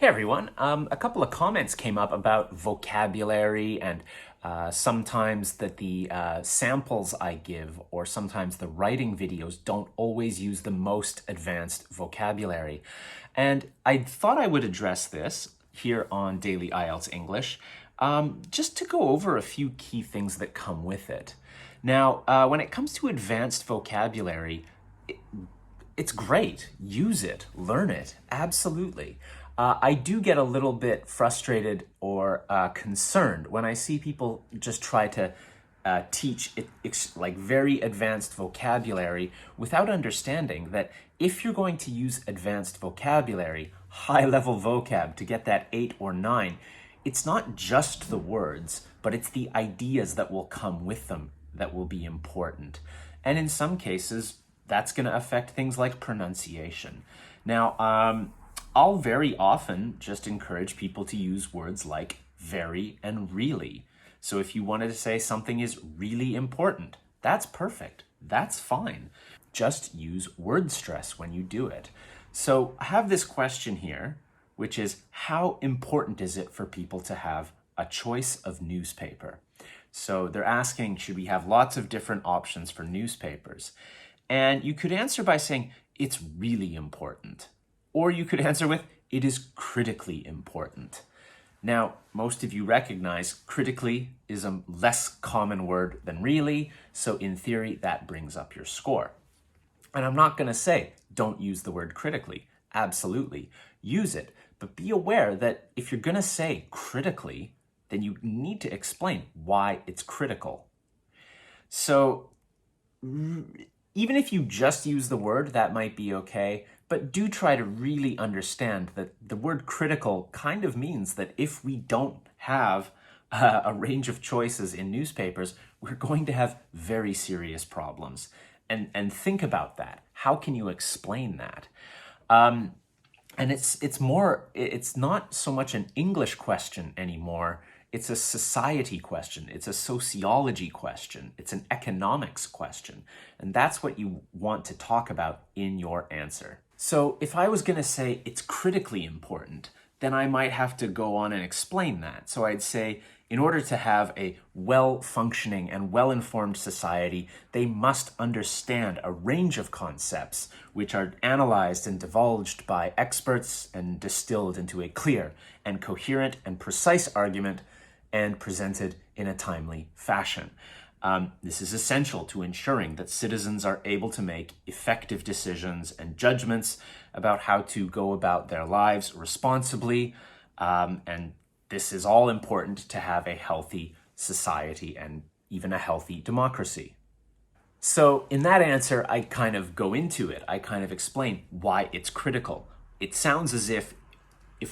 Hey everyone, a couple of comments came up about vocabulary and sometimes that the samples I give or sometimes the writing videos don't always use the most advanced vocabulary. And I thought I would address this here on Daily IELTS English just to go over a few key things that come with it. Now, when it comes to advanced vocabulary, it's great. Use it, learn it, absolutely. I do get a little bit frustrated or concerned when I see people just try to teach like very advanced vocabulary without understanding that if you're going to use advanced vocabulary, high level vocab to get that 8 or 9, it's not just the words, but it's the ideas that will come with them that will be important. And in some cases, that's going to affect things like pronunciation. Now, I'll very often just encourage people to use words like very and really. So if you wanted to say something is really important, that's perfect. That's fine. Just use word stress when you do it. So I have this question here, which is how important is it for people to have a choice of newspaper? So they're asking, should we have lots of different options for newspapers? And you could answer by saying, it's really important. Or you could answer with, it is critically important. Now, most of you recognize critically is a less common word than really, so in theory, that brings up your score. And I'm not going to say, don't use the word critically. Absolutely, use it. But be aware that if you're going to say critically, then you need to explain why it's critical. So even if you just use the word, that might be okay, but do try to really understand that the word critical kind of means that if we don't have a range of choices in newspapers, we're going to have very serious problems. And think about that. How can you explain that? And it's not so much an English question anymore. It's a society question. It's a sociology question. It's an economics question. And that's what you want to talk about in your answer. So if I was going to say it's critically important, then I might have to go on and explain that. So I'd say, in order to have a well-functioning and well-informed society, they must understand a range of concepts which are analyzed and divulged by experts and distilled into a clear and coherent and precise argument and presented in a timely fashion. This is essential to ensuring that citizens are able to make effective decisions and judgments about how to go about their lives responsibly, and this is all important to have a healthy society and even a healthy democracy. So in that answer, I kind of go into it. I kind of explain why it's critical. It sounds as if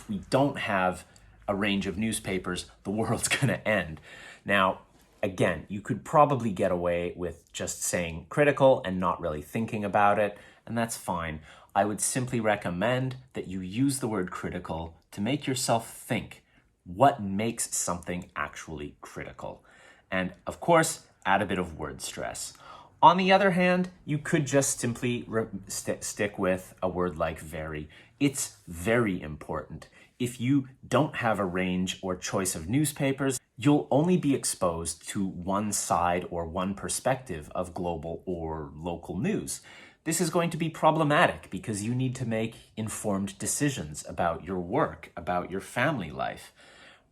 we don't have a range of newspapers, the world's going to end. Now, again, you could probably get away with just saying critical and not really thinking about it, and that's fine. I would simply recommend that you use the word critical to make yourself think what makes something actually critical. And of course, add a bit of word stress. On the other hand, you could just simply stick with a word like very. It's very important. If you don't have a range or choice of newspapers, you'll only be exposed to one side or one perspective of global or local news. This is going to be problematic because you need to make informed decisions about your work, about your family life.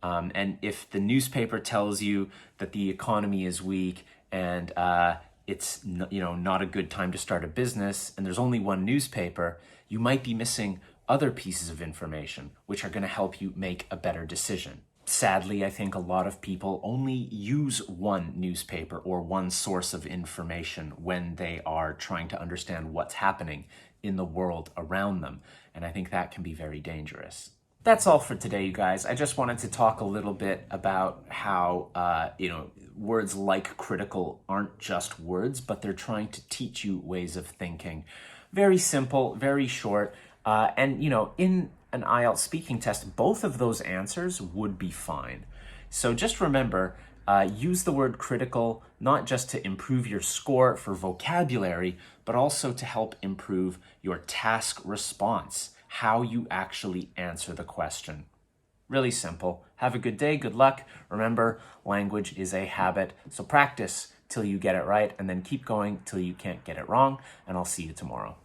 And if the newspaper tells you that the economy is weak and it's not a good time to start a business and there's only one newspaper, you might be missing other pieces of information which are going to help you make a better decision. Sadly, I think a lot of people only use one newspaper or one source of information when they are trying to understand what's happening in the world around them, and I think that can be very dangerous. That's all for today, you guys. I just wanted to talk a little bit about how, words like critical aren't just words, but they're trying to teach you ways of thinking. Very simple, very short, and in an IELTS speaking test, both of those answers would be fine. So just remember, use the word critical not just to improve your score for vocabulary, but also to help improve your task response. how you actually answer the question. Really simple. Have a good day. Good luck. Remember, language is a habit. So practice till you get it right, and then keep going till you can't get it wrong. And I'll see you tomorrow.